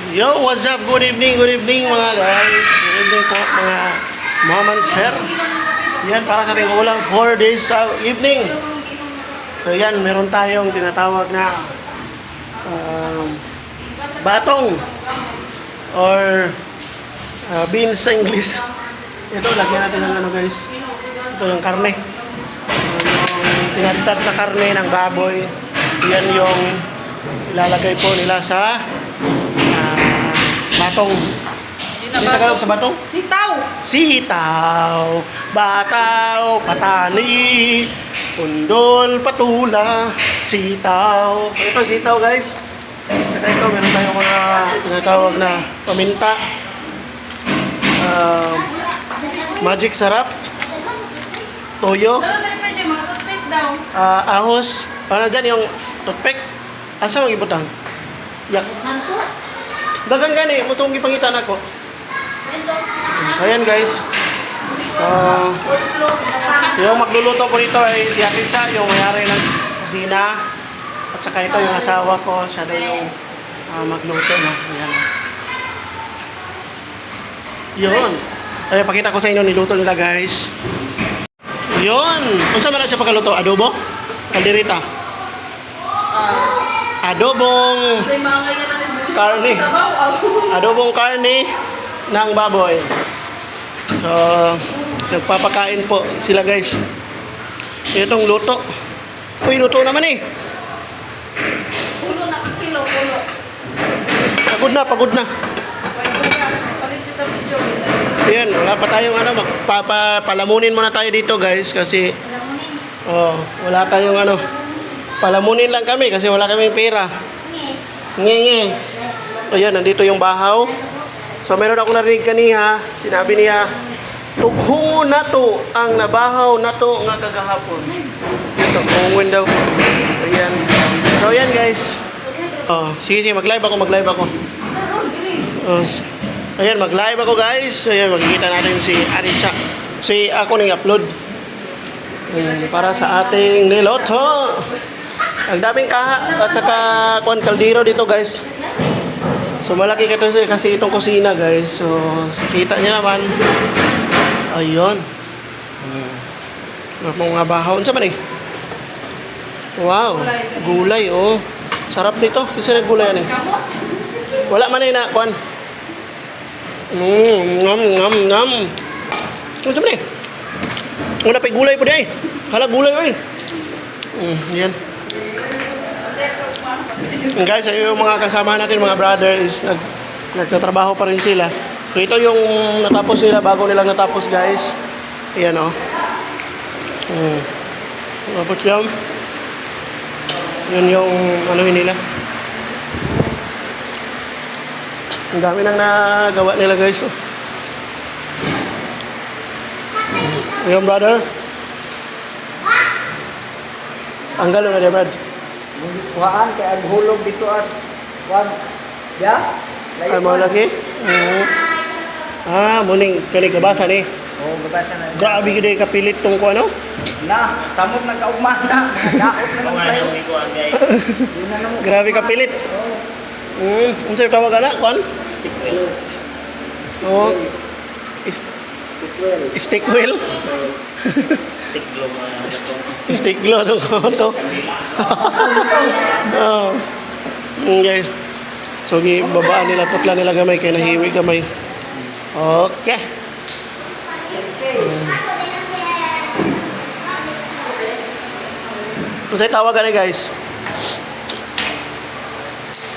Yo, what's up? Good evening mga guys. Good evening po mga mom and sir. Yan, para sa ating ulang 4 days sa evening. So yan, meron tayong tinatawag na batong or beans sa English. Ito, lagyan natin ng ano guys. Ito yung karne. Yung tinatad na karne ng baboy. Yan yung ilalagay po nila sa batong. Ano Tagalog sa batong? Sitaw! Sitaw, bataw, patani, undol, patula, sitaw. So ito sitaw guys. Saka ito meron tayong mga tinatawag na paminta. Magic sarap. Toyo. Mga toothpick daw. Ahos. Ano dyan yung toothpick? Asa mag ibutang? Yak. Dagan gani, mutong gipangitan ako. So ayan guys. Yung magluluto po nito ay si Ate Cha, yung mayari ng kusina. At saka ito yung asawa ko, siya daw yung magluto. No? Ayan. Yun. Ay, pakita ko sa inyo niluto nila guys. Yun. Unsa man na siya pagkaluto? Adobo? Kaldereta? Adobong karne. Adobong karne ng baboy. So, nagpapakain po sila guys. Itong luto. Uy, luto naman eh. Pulo na kilo, pulo. Pagod na. Palit yung video. Ayan, wala pa tayong ano, palamunin muna tayo dito guys kasi wala tayong ano. Palamunin lang kami kasi wala kaming pera. Nge. Ayan, nandito yung bahaw. So meron ako narinig kaniya, sinabi niya, tughungon na to ang nabahaw na to nga kagahapon. Ito, tughungon daw. Ayan. So ayan guys. Sige, mag-live ako. Ayan, mag-live ako guys. Ayan, makikita natin si Aricha. Ako nang upload para sa ating niloto. Ang daming kaha at saka kaldero dito guys. So malaki kasi itong kusina guys. So kita niyo naman. Ayun. Mga bahaw. Unsa man eh? Wow. Gulay oh. Sarap nito. Kasi naggulay yan eh. Wala man eh na kuan. Ngam. Unsa man eh? Una pa gulay po di ay. Hala gulay oy. Yan. Guys, yung mga kasama natin, mga brother is nagtatrabaho pa rin sila. So ito yung natapos nila bago nilang natapos guys. Ayan o. Tapos yan. Yun yung ano nila. Ang dami nang nagawa nila guys. Ayan brother. Ang galo na dia brad. Kuhaan kay ang hulog dito as one. Ya? Ay mo lagi. Muning kani kabasa ni. Oh, babasa na. Grabe gid kapilit tong ko ano. Na, samot nagkaugma na. Daot na ng play. Grabe kapilit. Unsa yung tawag ana kon? Stickwell. Oh. Stickwell. Stickwell. Stick glow to to. Okay. So babaan nila putla nila gamay kay nahiwi gamay. Okay. So sa tawagan ni guys.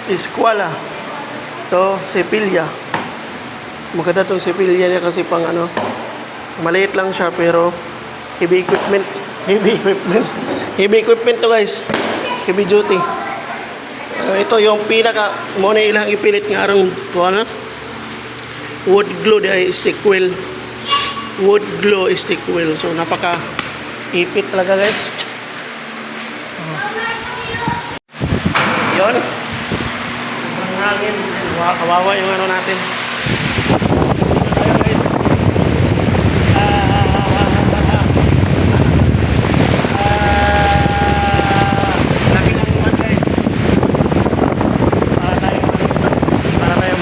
Eskwela. To Sepilya. Maganda tong Sepilya niya kasi pang ano. Maliit lang siya pero heavy equipment to guys. Heavy duty. Ito yung pinaka mo na ilang ipilit nga arang kuana. Wood glue ay Stickwell. Wood glue Stickwell. So napaka ipit talaga guys. Yon. Sobrang hangin. Kawawa yung ano natin.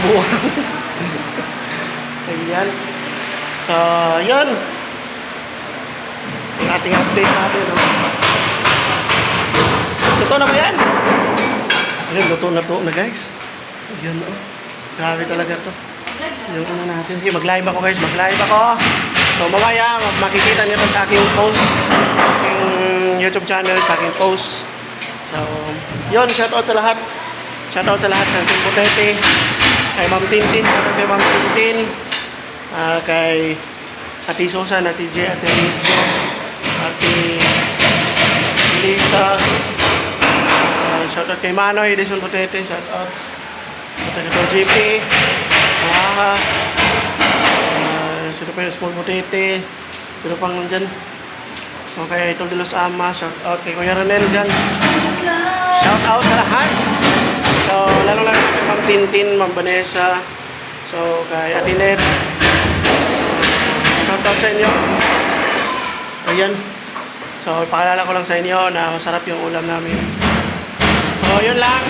buwang. Ayan. So, yun. Yung ating update natin. No? Luto na ba yan? Ayun, luto na guys. Ayan, oh. Grabe talaga to. Yung ano natin. Sige, mag-live ako guys. Mag-live ako. So, mamaya, makikita niyo to sa aking post. Sa aking YouTube channel, sa aking post. So, yun. Shoutout sa lahat. Shoutout sa lahat ng Team Butete. Kay Ma'am Tintin. Shoutout kay Ma'am Tintin. Kay Ate Susan, Ate J, Ate Rizzo, Ate Lisa. Shoutout kay Manoy, Edison Butete. Shoutout. Shoutout kay JP. Sino pa yung Small Butete. Sino pang nandyan? Okay, Idol de los Ama. Shoutout kay Kuya Ronel dyan. Shoutout sa lahat. So, lalo-lalo kay Ma'am Tintin, Ma'am Vanessa. So, kay Ate Net. Shoutout sa inyo. Ayan. So, ipakilala ko lang sa inyo na masarap yung ulam namin. So, yun lang.